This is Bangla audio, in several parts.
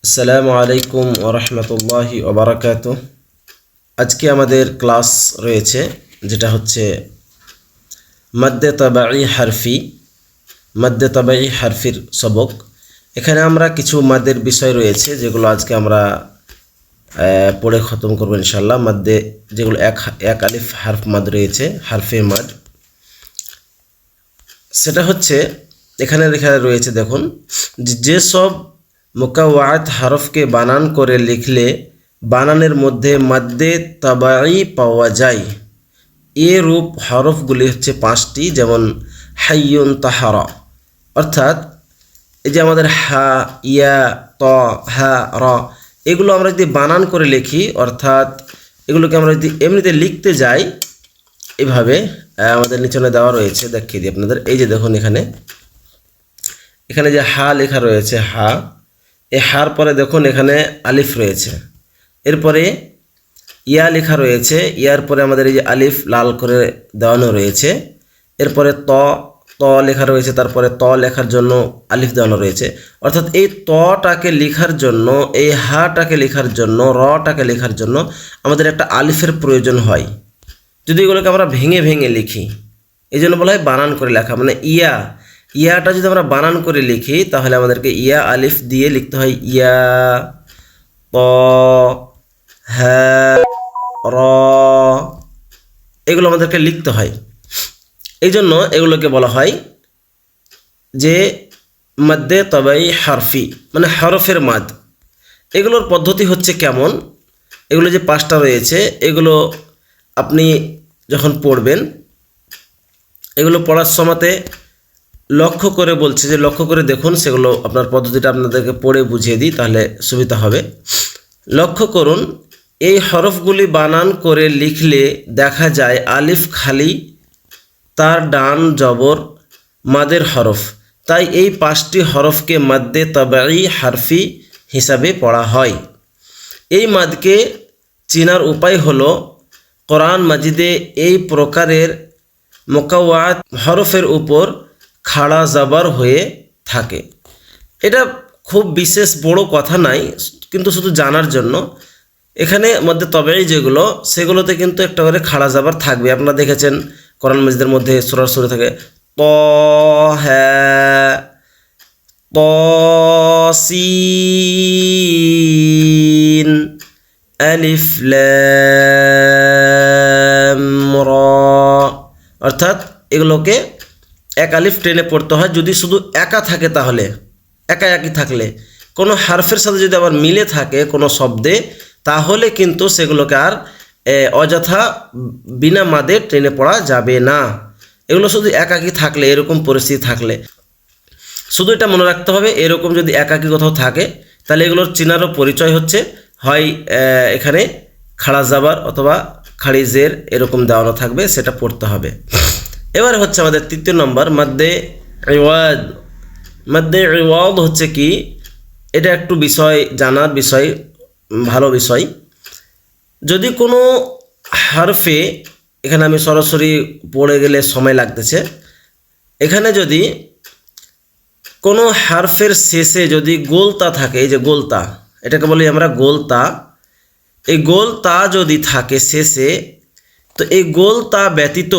আসসালামু আলাইকুম ওয়া রাহমাতুল্লাহি ওয়া বারাকাতুহু। আজকে আমাদের ক্লাস রয়েছে যেটা হচ্ছে মাদ্দে তাবাঈ হারফি। মাদ্দে তাবাঈ হারফির সবক। এখানে আমরা কিছু মাদ্দের বিষয় রয়েছে যেগুলো আজকে আমরা পড়ে খতম করব ইনশাআল্লাহ। মাদ্দে যেগুলো এক আলিফ হারফ মাদ রয়েছে, হারফে মাদ, সেটা হচ্ছে এখানে লেখা রয়েছে। দেখুন, যেসব মুকাওয়াত হরফকে বানান করে লিখলে বানানের মধ্যে মাদ্দে তাবাঈ পাওয়া যায়, এ রূপ হরফগুলি হচ্ছে পাঁচটি। যেমন হাইয়ুন, তাহারা, অর্থাৎ এই যে আমাদের হা, ইয়া, ত, হা, র, এগুলো আমরা যদি বানান করে লিখি, অর্থাৎ এগুলোকে আমরা যদি এমনিতে লিখতে যাই এভাবে, আমাদের নিচনে দেওয়া রয়েছে, দেখিয়ে দিই আপনাদের। এই যে দেখুন, এখানে যে হা লেখা রয়েছে, হা, এই হার পরে দেখুন এখানে আলিফ রয়েছে, এরপরে ইয়া লেখা রয়েছে, ইয়ার পরে আমাদের এই যে আলিফ লাল করে দেওয়ানো রয়েছে, এরপরে ত লেখা রয়েছে, তারপরে ত লেখার জন্য আলিফ দেওয়ানো রয়েছে। অর্থাৎ এই তটাকে লেখার জন্য, এই হাটাকে লেখার জন্য, রটাকে লেখার জন্য আমাদের একটা আলিফের প্রয়োজন হয়। যদি এগুলোকে আমরা ভেঙে ভেঙে লিখি, এই জন্য বলা হয় বানান করে লেখা। মানে ইয়াটা যদি আমরা বানান করে লিখি তাহলে আমাদেরকে ইয়া আলিফ দিয়ে লিখতে হয়। ইয়া, ত, হ্যাঁ, র, এগুলো আমাদেরকে লিখতে হয়। এই জন্য এগুলোকে বলা হয় যে মাদ্দে তাবাঈ হারফি, মানে হরফের মাদ। এগুলোর পদ্ধতি হচ্ছে কেমন, এগুলো যে পাঁচটা রয়েছে, এগুলো আপনি যখন পড়বেন, এগুলো পড়ার সময়তে লক্ষ্য করে বলছে যে লক্ষ্য করে দেখুন, সেগুলো আপনার পদ্ধতিটা আপনাদেরকে পড়ে বুঝিয়ে দিই, তাহলে সুবিধা হবে। লক্ষ্য করুন, এই হরফগুলি বানান করে লিখলে দেখা যায় আলিফ খালি, তার ডান জবর মাদের হরফ। তাই এই পাঁচটি হরফকে মাদ্দে তাবাঈ হারফি হিসাবে পড়া হয়। এই মাদকে চেনার উপায় হলো, কোরআন মাজিদে এই প্রকারের মুকাওয়াত হরফের উপর খাড়া জাবার হয়ে থাকে। এটা খুব বিশেষ বড় কথা নাই, কিন্তু শুধু জানার জন্য। এখানে মধ্যে তাবাঈ যেগুলো, সেগুলোতে কিন্তু একটা করে খাড়া জাবার থাকবে। আপনারা দেখেছেন কোরআন মাজিদের মধ্যে সূরার শুরু থাকে ত, হ্যাঁ, ত, সিন, আলিফ, লাম, র, অর্থাৎ এগুলোকে এক আলিফ টেনে পড়তে হয়। যদি শুধু একা থাকে তাহলে, একই থাকলে, কোনো হারফের সাথে যদি আবার মিলে থাকে কোনো শব্দে, তাহলে কিন্তু সেগুলোকে আর অযথা বিনা মাদে টেনে পড়া যাবে না। এগুলো শুধু একাকি থাকলে, এরকম পরিস্থিতি থাকলে শুধু এটা মনে রাখতে হবে, এরকম যদি একাকি কোথাও থাকে তাহলে এগুলোর চিনারও পরিচয় হচ্ছে হয় এখানে খাড়া জাবার অথবা খাড়ি জের এরকম দেওয়ানো থাকবে, সেটা পড়তে হবে। এবার হচ্ছে আমাদের তৃতীয় নম্বর মাদ্দে ইওয়াদ। মাদ্দে ইওয়াদ হচ্ছে কি, এটা একটু বিষয় জানার বিষয়, ভালো বিষয়। যদি কোনো হারফে, এখানে আমি সরাসরি পড়ে গেলে সময় লাগতেছে, এখানে যদি কোনো হারফের শেষে যদি গোলতা থাকে, এই যে গোলতা, এটাকে বলি আমরা গোলতা, এই গোলতা যদি থাকে শেষে, তো এই গোলতা ব্যতীত,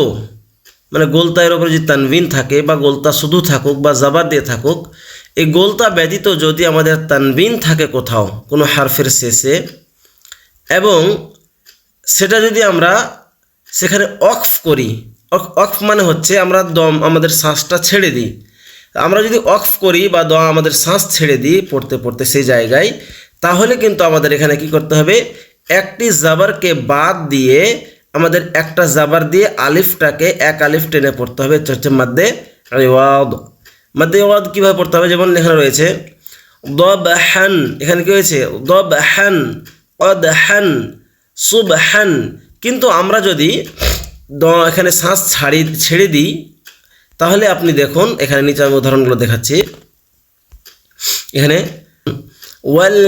মানে গোলতা এর উপরে যদি তানবিন থাকে বা গোলতা শুধু থাকুক বা জাবার দিয়ে থাকুক, এই গোলতা ব্যতীত যদি আমাদের তানবিন থাকে কোথাও কোনো হারফের শেষে, এবং সেটা যদি আমরা সেখানে অকফ করি, অকফ মানে হচ্ছে আমরা দম, আমাদের শ্বাসটা ছেড়ে দিই। আমরা যদি অকফ করি বা দম, আমাদের শ্বাস ছেড়ে দিই পড়তে পড়তে সেই জায়গায়, তাহলে কিন্তু আমাদের এখানে কি করতে হবে, একটি জাবারকে বাদ দিয়ে আমাদের একটা জাবার দিয়ে আলিফটাকে এক আলিফ টেনে পড়তে হবে। হচ্ছে মাদ্দে ইওয়াদ। মাদ্দে ইওয়াদ কীভাবে পড়তে হবে, যেমন এখানে রয়েছে দবহান, এখানে কী হয়েছে দবহান, অদহান, সুবহান। কিন্তু আমরা যদি এখানে শ্বাস ছেড়ে দিই, তাহলে আপনি দেখুন এখানে নিচে আমি উদাহরণগুলো দেখাচ্ছি। এখানে ওয়াল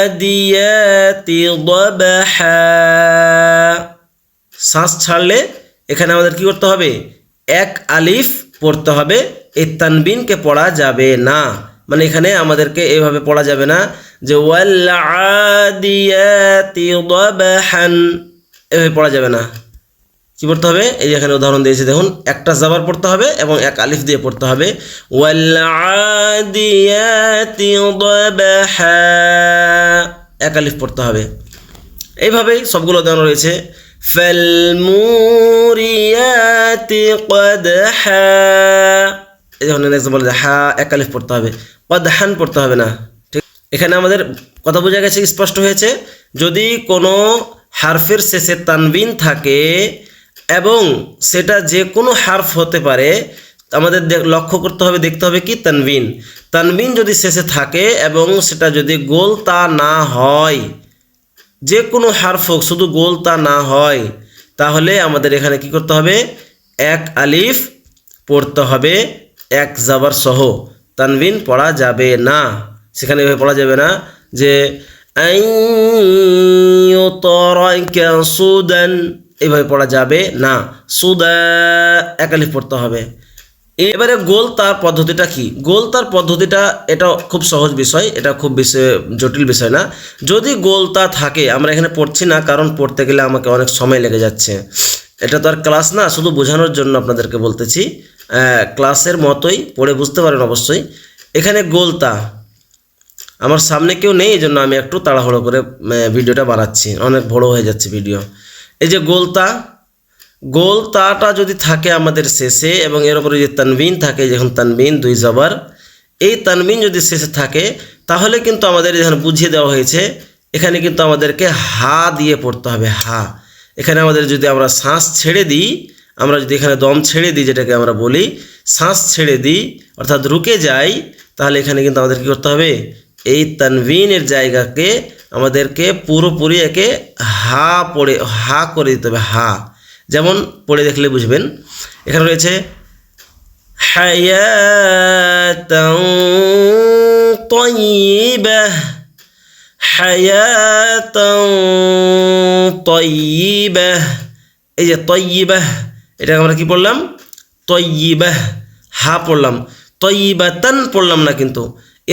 আদিয়াতি দবহা, শ্বাস ছাড়লে এখানে আমাদের কি করতে হবে, এক আলিফ পড়তে হবে, এই তানবিনকে পড়া যাবে না। মানে এখানে আমাদেরকে এইভাবে পড়া যাবে না যে ওয়াল আদিয়াতি দাবহান, এভাবে পড়া যাবে না। কি পড়তে হবে? এই যে এখানে উদাহরণ দিয়েছে দেখুন, একটা জাবার পড়তে হবে এবং এক আলিফ দিয়ে পড়তে হবে। ওয়াল আদিয়াতি দাবহা, এক আলিফ পড়তে হবে। এইভাবেই সবগুলো উদাহরণ রয়েছে। ফাল মুরিয়াতি কদহা, এই যখন এক্সাম্পল হা এক আলিফ পড়তে হবে, কদহান পড়তে হবে না। ঠিক, এখানে আমাদের কথা বোঝা গেছে, স্পষ্ট হয়েছে। যদি কোনো হারফের শেষে তানবিন থাকে এবং সেটা যে কোনো হারফ হতে পারে, আমাদের লক্ষ্য করতে হবে, দেখতে হবে কি তানবিন। তানবিন যদি শেষে থাকে এবং সেটা যদি গোল তা না হয়, যে কোনো হারফ হোক শুধু গোল তা না হয়, তাহলে আমাদের এখানে কি করতে হবে? এক আলিফ পড়তে হবে এক জাবার সহ, তানবিন পড়া যাবে না। সেখানে এভাবে পড়া যাবে না যে আইয়ুতরাকা সুদান, এইভাবে পড়া যাবে না। সুদা এক আলিফ পড়তে হবে। এবারে গোল তার পদ্ধতিটা কি? গোল তার পদ্ধতিটা এটা খুব সহজ বিষয়, এটা খুব বেশি জটিল বিষয় না। যদি গোল তা থাকে, আমরা এখানে পড়ছি না কারণ পড়তে গেলে আমাকে অনেক সময় লেগে যাচ্ছে। এটা তো আর ক্লাস না, শুধু বোঝানোর জন্য আপনাদেরকে বলতেছি। ক্লাসের মতোই পড়ে বুঝতে পারেন অবশ্যই। এখানে গোল তা, আমার সামনে কেউ নেই, এই জন্য আমি একটু তাড়াহুড়ো করে ভিডিওটা বানাচ্ছি, অনেক বড় হয়ে যাচ্ছে ভিডিও। এই যে গোল তাটা যদি থাকে আমাদের শেষে এবং এর উপরে যে তানবিন থাকে, যখন তানবিন দুই জবর, এই তানবিন যদি শেষে থাকে তাহলে কিন্তু আমাদের এখানে বুঝিয়ে দেওয়া হয়েছে, এখানে কিন্তু আমাদেরকে হা দিয়ে পড়তে হবে। হা, এখানে আমাদের যদি আমরা শ্বাস ছেড়ে দিই, আমরা যদি এখানে দম ছেড়ে দিই, যেটাকে আমরা বলি শ্বাস ছেড়ে দিই, অর্থাৎ রুকে যাই, তাহলে এখানে কিন্তু আমাদের কী করতে হবে? এই তানবিনের জায়গাকে আমাদেরকে পুরোপুরি একে হা পড়ে হা করে দিতে হবে। হা, যেমন পড়ে দেখলে বুঝবেন। এখানে রয়েছে হায়াতান তাইয়্যিবাহ, হায়াতান তাইয়্যিবাহ। এই যে তাইয়্যিবাহ, এটা আমরা কি পড়লাম? তাইয়্যিবাহ, হা পড়লাম, তাইয়্যিবাতান পড়লাম না। কিন্তু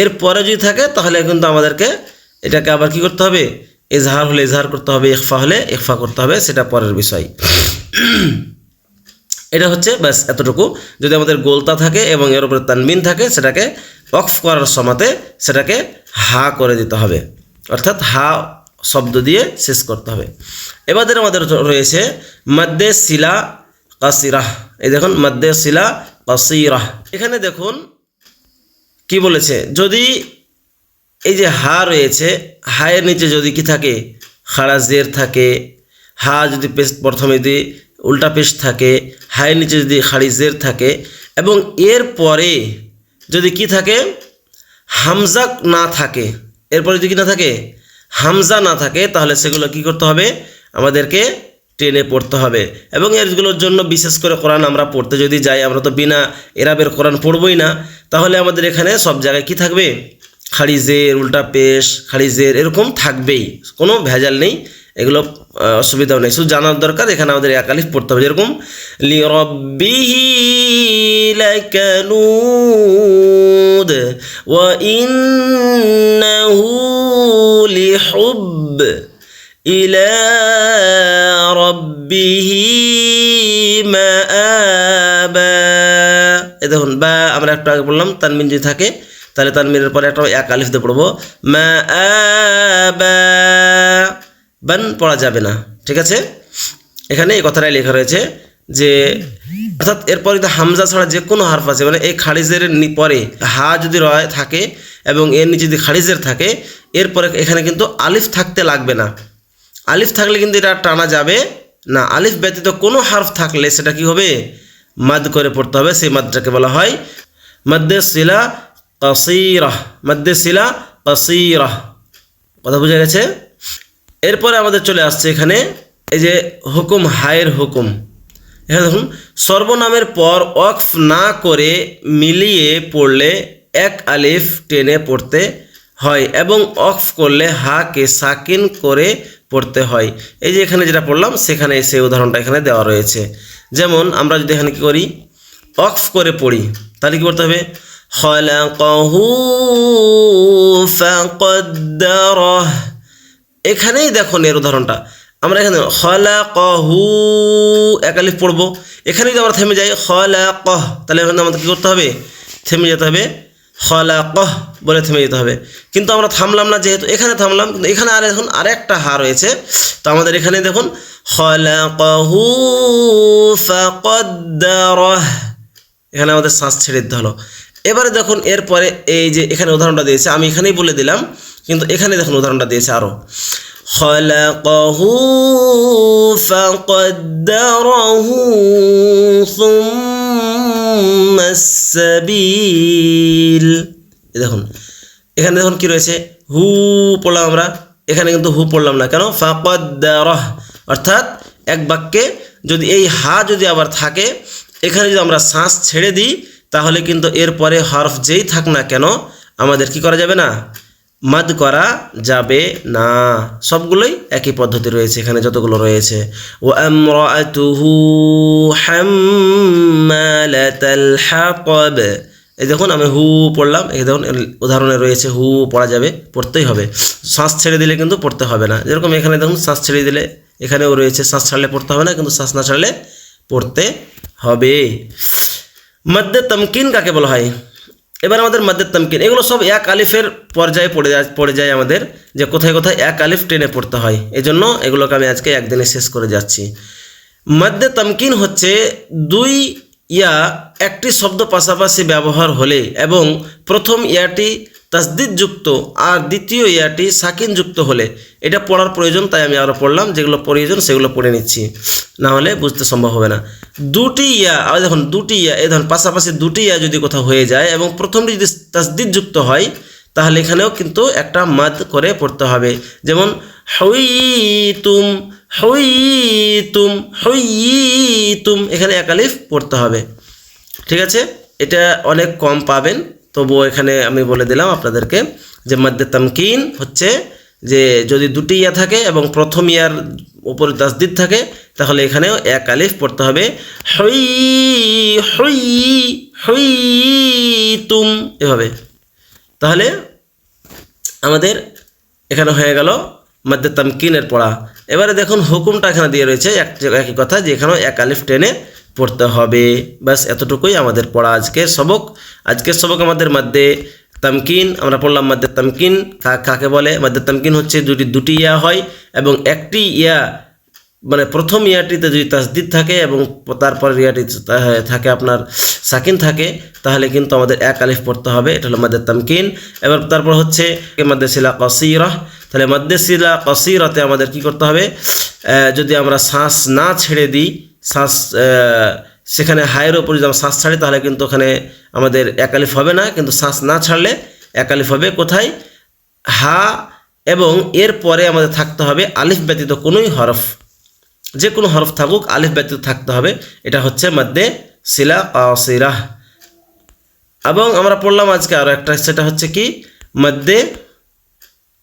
এরপরে যদি থাকে তাহলে কিন্তু আমাদেরকে এটাকে আবার কি করতে হবে? ইজহার হলে ইজহার করতে হবে, ইখফা হলে ইখফা করতে হবে, সেটা পরের বিষয়। এটা হচ্ছে ব্যাস এতটুকু। যদি আমাদের গোলতা থাকে এবং এর উপরে তানবিন থাকে, সেটাকে ওয়াকফ করার সময়তে সেটাকে হা করে দিতে হবে, অর্থাৎ হা শব্দ দিয়ে শেষ করতে হবে। এবারে আমাদের রয়েছে মাদ্দে সিলা কাসিরাহ। এই দেখুন মাদ্দে সিলা কাসিরাহ, এখানে দেখুন কি বলেছে, যদি এই যে হা রয়েছে, হায়ের নিচে যদি কি থাকে? খাড়া জের থাকে। হা যদি পেশ প্রথমে যদি উল্টা পেশ থাকে, হায়ের নিচে যদি খাড়ি জের থাকে এবং এর পরে যদি কি থাকে? হামজা না থাকে, এরপরে যদি কি না থাকে? হামজা না থাকে, তাহলে সেগুলো কি করতে হবে? আমাদেরকে টেনে পড়তে হবে। এবং এরগুলোর জন্য বিশেষ করে কোরআন আমরা পড়তে যদি যাই, আমরা তো বিনা এরাবের কোরআন পড়বই না, তাহলে আমাদের এখানে সব জায়গায় কি থাকবে? খাড়ি জের, উল্টা পেশ, খাড়ি জের এরকম থাকবেই, কোনো ভেজাল নেই, এগুলো অসুবিধাও নেই। শুধু জানার দরকার এখানে আমাদের এক আলিফ পড়তে হবে। যেরকম লিরাব্বিহি লাকানুদ ওয়া ইন্নাহু লিহুব ইলা রাব্বিহি মাআবা। এই দেখুন, বা আমরা একটু আগে বললাম তানবিন যদি থাকে তাহলে তানবিনের পরে একটা এক আলিফ দিয়ে পড়বো, মাআবা, বান পড়া যাবে না। ঠিক আছে, এখানে এই কথাটাই লেখা রয়েছে যে অর্থাৎ এরপরে যদি হামজা ছাড়া যে কোনো হারফ আছে, মানে এই খাড়িজের পরে হা যদি রয় থাকে এবং এর নিচে যদি খাড়িজের থাকে, এরপরে এখানে কিন্তু আলিফ থাকতে লাগবে না। আলিফ থাকলে কিন্তু এটা টানা যাবে না। আলিফ ব্যতীত কোনো হারফ থাকলে সেটা কি হবে? মাদ করে পড়তে হবে। সেই মাদটাকে বলা হয় মাদ্দে সিলা কাসীরাহ, মাদ্দে সিলা কাসীরাহ। কথা বুঝা গেছে? এরপরে আমাদের চলে আসছে এখানে এই যে হুকুম, হায়ের হুকুম। এখানে দেখুন, সর্বনামের পর ওয়াকফ না করে মিলিয়ে পড়লে এক আলিফ টেনে পড়তে হয় এবং ওয়াকফ করলে হাকে সাকিন করে পড়তে হয়। এই যে এখানে যেটা পড়লাম সেখানে সেই উদাহরণটা এখানে দেওয়া রয়েছে। যেমন আমরা যদি এখানে কী করি? ওয়াকফ করে পড়ি, তাহলে কী করতে হবে? খলাকাহু ফাকদ্দারাহ। এখানেই দেখুন এর উদাহরণটা, আমরা এখানে খলাকাহু এক আলিফ পড়বো, এখানেই যদি আমরা থেমে যাই খলাকাহ, তাহলে এখানে আমাদের কী করতে হবে? থেমে যেতে হবে, খলাকাহ বলে থেমে যেতে হবে। কিন্তু আমরা থামলাম না, যেহেতু এখানে থামলাম, কিন্তু এখানে আর এখন আরেকটা হা রয়েছে, তো আমাদের এখানে দেখুন খলাকাহু ফাকদ্দারাহ, এখানে আমাদের শ্বাস ছেড়ে দিতে হলো। এবারে দেখুন এরপরে এই যে এখানে উদাহরণটা দিয়েছে, আমি এখানেই বলে দিলাম, কিন্তু এখানে দেখুন উদাহরণটা দিয়েছে আরও, খলাকাহু ফাকদ্দারাহু সুম্মাস সাবিল। দেখুন এখানে দেখুন কি রয়েছে, হু পড়লাম আমরা, এখানে কিন্তু হু পড়লাম না, কেন? ফাকদ্দারাহ, অর্থাৎ এক বাক্যে যদি এই হা যদি আবার থাকে, এখানে যদি আমরা শ্বাস ছেড়ে দিই, তাহলে কিন্তু এরপরে হরফ যেই থাক না কেন আমাদের কি করা যাবে না? মাদ করা যাবে না। সবগুলোই একই পদ্ধতি রয়েছে এখানে যতগুলো রয়েছে। ওয়া আমরাতুহু হাম্মালাতাল হাতাব, এই দেখুন আমি হু পড়লাম, এই দেখুন উদাহরণে রয়েছে হু পড়া যাবে, পড়তেই হবে। শ্বাস ছেড়ে দিলে কিন্তু পড়তে হবে না, যেরকম এখানে দেখুন শ্বাস ছেড়ে দিলে, এখানেও রয়েছে শ্বাস ছাড়লে পড়তে হবে না, কিন্তু শ্বাস না ছাড়লে পড়তে হবে। মাদ্দে তামকিন কাকে বলা হয়? এবার আমাদের মাদ্দে তামকিন, এগুলো সব এক আলিফের পর্যায়ে পড়ে যায় আমাদের, যে কোথায় কোথায় এক আলিফ টেনে পড়তে হয়, এজন্য এগুলোকে আমি আজকে একদিনে শেষ করে যাচ্ছি। মাদ্দে তামকিন হচ্ছে দুই ইয়া একটি শব্দ পাশাপাশি ব্যবহার হলে এবং প্রথম ইয়াটি তাসদিদ যুক্ত আর দ্বিতীয় ইয়াটি সাকিন যুক্ত হলে, এটা পড়ার প্রয়োজন, তাই আমি আরও পড়লাম, যেগুলো প্রয়োজন সেগুলো পড়ে নিচ্ছি, না হলে বুঝতে সম্ভব হবে না। দুটি ইয়া, আর দেখুন দুটি ইয়া, এই ধরুন পাশাপাশি দুটি ইয়া যদি কোথাও হয়ে যায় এবং প্রথমটি যদি তাসদিদ যুক্ত হয়, তাহলে এখানেও কিন্তু একটা মাদ করে পড়তে হবে। যেমন হুইতুম, হুইতুম, হুইতুম, এখানে এক আলিফ পড়তে হবে। ঠিক আছে, এটা অনেক কম পাবেন, তবুও এখানে আমি বলে দিলাম আপনাদেরকে যে মাদ্দে তামকিন হচ্ছে যে যদি দুটি ইয়া থাকে এবং প্রথম ইয়ার উপরে তাসদিদ থাকে, তাহলে এখানেও এক আলিফ পড়তে হবে, হুই হুই হুইতুম, এভাবে। তাহলে আমাদের এখানে হয়ে গেল মাদ্দে তামকিনের পড়া। এবারে দেখুন হুকুমটা এখানে দিয়ে রয়েছে একই কথা, যে এখানেও এক আলিফ টেনে পড়তে হবে। ব্যাস এতটুকুই আমাদের পড়া আজকের সবক। আজকের সবক আমাদের মাদ্দে তামকিন, আমরা পড়লাম মাদ্দে তামকিন কাকে বলে। মাদ্দে তামকিন হচ্ছে যদি দুটি ইয়া হয় এবং একটি ইয়া মানে প্রথম ইয়াটিতে যদি তাসদিদ থাকে এবং তারপর ইয়াটি থাকে আপনার সাকিন থাকে, তাহলে কিন্তু আমাদের এক আলিফ পড়তে হবে, এটা হলো মাদ্দে তামকিন। এবার তারপর হচ্ছে মাদ্দে সিলা কাসীরা, তাহলে মাদ্দে সিলা কাসীরাতে আমাদের কি করতে হবে? যদি আমরা শ্বাস না ছেড়ে দিই, শ্বাস সেখানে হায়ের ওপরে যদি আমরা শ্বাস ছাড়ি, তাহলে কিন্তু ওখানে আমাদের এক আলিফ হবে না, কিন্তু শ্বাস না ছাড়লে এক আলিফ হবে। কোথায়? হা এবং এর পরে আমাদের থাকতে হবে আলিফ ব্যতীত কোনোই হরফ, যে কোনো হরফ থাকুক আলিফ ব্যতীত থাকতে হবে, এটা হচ্ছে মাদ্দে সিলা কাসীরা। এবং আমরা পড়লাম আজকে আরও একটা, সেটা হচ্ছে কি মাদ্দে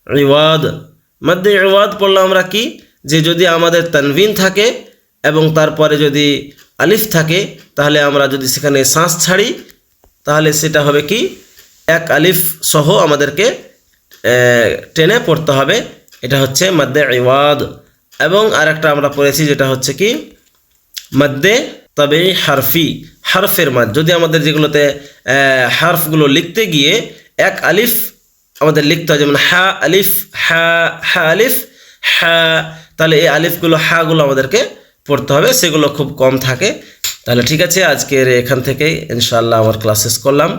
ইওয়াদ। মাদ্দে ইওয়াদ পড়লাম আমরা কি, যে যদি আমাদের তানবিন থাকে এবং তারপরে যদি আলিফ থাকে, তাহলে আমরা যদি সেখানে শ্বাস ছাড়ি, তাহলে সেটা হবে কি এক আলিফ সহ আমাদেরকে টেনে পড়তে হবে, এটা হচ্ছে মাদ্দে ইওয়াদ। এবং আরেকটা আমরা পড়েছি যেটা হচ্ছে কি মাদ্দে তবে হারফি, হারফের মাদ, যদি আমাদের যেগুলোতে হারফগুলো লিখতে গিয়ে এক আলিফ আমাদের লিখতে হয়, যেমন হা আলিফ, হা হা আলিফ হা, তাহলে এই আলিফগুলো হাগুলো আমাদেরকে পড়তে হবে, সেগুলো খুব কম থাকে। তাহলে ঠিক আছে, আজকের এখান থেকেই ইনশাআল্লাহ আমার ক্লাস শেষ করলাম।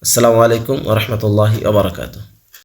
আসসালামু আলাইকুম ওয়া রাহমাতুল্লাহি ওয়া বারাকাতুহু।